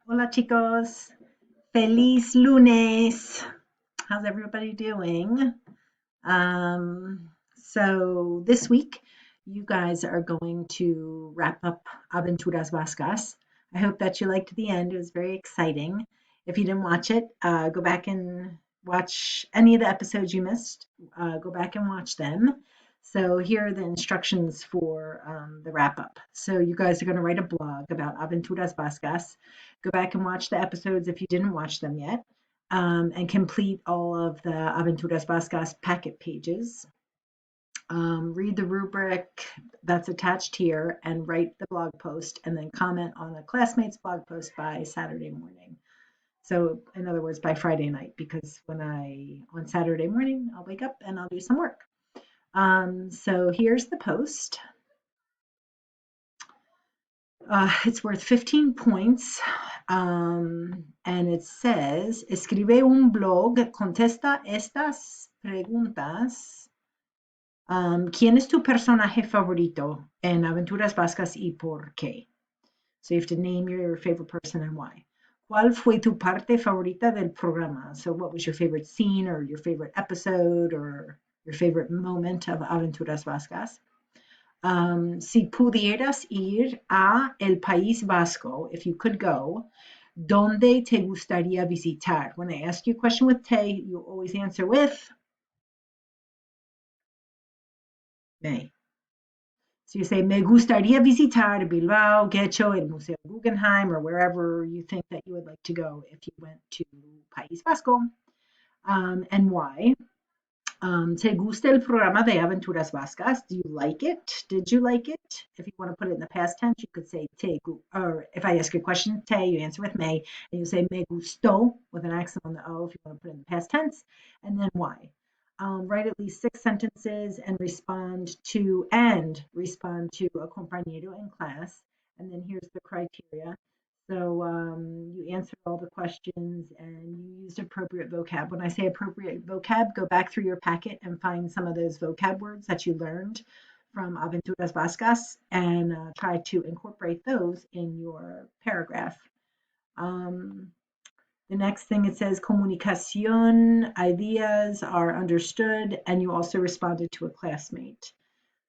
Hola chicos, feliz lunes. How's everybody doing? So this week you guys are going to wrap up Aventuras Vascas. I hope that you liked the end. It was very exciting. If you didn't watch it, go back and watch any of the episodes you missed. Go back and watch them. So here are the instructions for the wrap up. So you guys are going to write a blog about Aventuras Vascas. Go back and watch the episodes if you didn't watch them yet, and complete all of the Aventuras Vascas packet pages. Read the rubric that's attached here and write the blog post, and then comment on a classmate's blog post by Saturday morning. So, in other words, by Friday night, because on Saturday morning, I'll wake up and I'll do some work. So here's the post. It's worth 15 points. And it says, escribe un blog, contesta estas preguntas. ¿Quién es tu personaje favorito en Aventuras Vascas y por qué? So you have to name your favorite person and why. ¿Cuál fue tu parte favorita del programa? So what was your favorite scene or your favorite episode or your favorite moment of Aventuras Vascas? Si pudieras ir a el País Vasco, if you could go, ¿dónde te gustaría visitar? When I ask you a question with te, you always answer with me. So you say, me gustaría visitar Bilbao, Guecho, el Museo Guggenheim, or wherever you think that you would like to go if you went to País Vasco, and why. ¿Te gusta el programa de Aventuras Vascas? Do you like it? Did you like it? If you want to put it in the past tense, you could say or if I ask you a question, te, you answer with me, and you say me gustó with an accent on the O if you want to put it in the past tense, and then why. Write at least 6 sentences and respond to a compañero in class. And then here's the criteria. So you answered all the questions and you used appropriate vocab. When I say appropriate vocab, go back through your packet and find some of those vocab words that you learned from Aventuras Vascas and try to incorporate those in your paragraph. The next thing it says comunicación, ideas are understood, and you also responded to a classmate.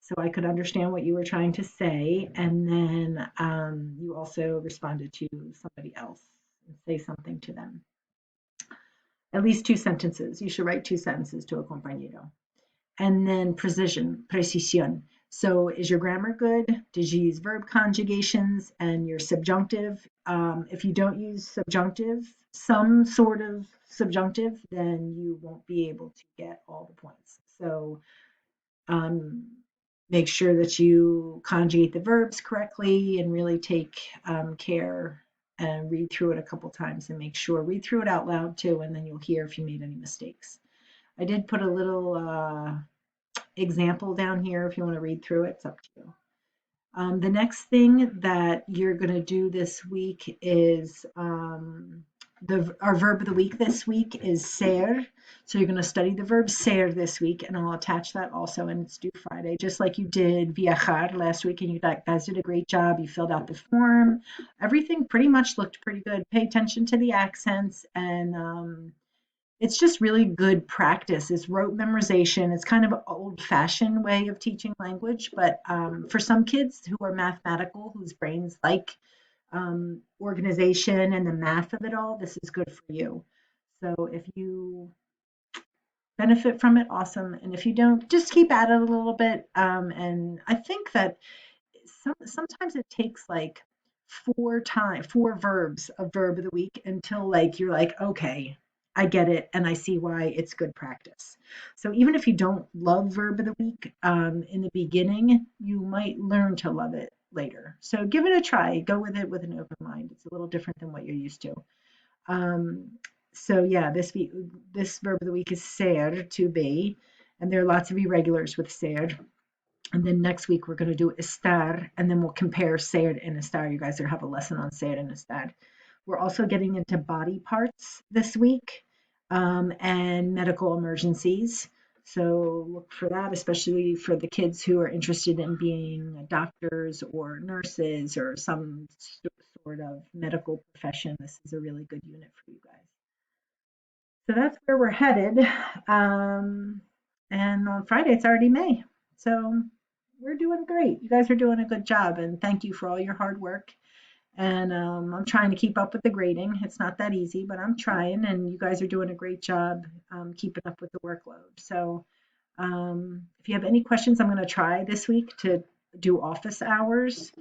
So I could understand what you were trying to say, and then you also responded to somebody else and say something to them. At least 2 sentences. You should write 2 sentences to a compañero. And then precisión. So is your grammar good? Did you use verb conjugations and your subjunctive? If you don't use subjunctive, some sort of subjunctive, then you won't be able to get all the points. So make sure that you conjugate the verbs correctly and really take care and read through it a couple times and read through it out loud too, and then you'll hear if you made any mistakes. I did put a little example down here if you want to read through it. It's up to you. The next thing that you're going to do this week is our verb of the week this week is ser. So you're going to study the verb ser this week, and I'll attach that also, and it's due Friday, just like you did viajar last week, and you guys did a great job. You filled out the form. Everything pretty much looked pretty good. Pay attention to the accents, and it's just really good practice. It's rote memorization. It's kind of an old-fashioned way of teaching language, but for some kids who are mathematical, whose brains like organization and the math of it all, this is good for you. So if you benefit from it, awesome. And if you don't, just keep at it a little bit. And I think that sometimes it takes like 4 verbs of verb of the week until like you're like, okay, I get it and I see why it's good practice. So even if you don't love verb of the week in the beginning, you might learn to love it later. So give it a try. Go with it with an open mind. It's a little different than what you're used to. So yeah, this verb of the week is ser, to be, and there are lots of irregulars with ser. And then next week we're going to do estar, and then we'll compare ser and estar. You guys are have a lesson on ser and estar. We're also getting into body parts this week and medical emergencies. So look for that, especially for the kids who are interested in being doctors or nurses or some sort sort of medical profession, this is a really good unit for you guys. So that's where we're headed. Um, and on Friday, it's already May. So we're doing great. You guys are doing a good job, and thank you for all your hard work. And I'm trying to keep up with the grading. It's not that easy, but I'm trying, and you guys are doing a great job keeping up with the workload. So if you have any questions, I'm going to try this week to do office hours.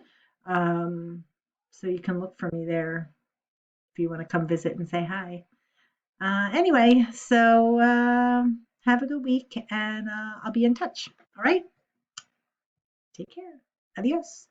Um, so you can look for me there if you want to come visit and say hi. Anyway, so have a good week and I'll be in touch. All right. Take care. Adios.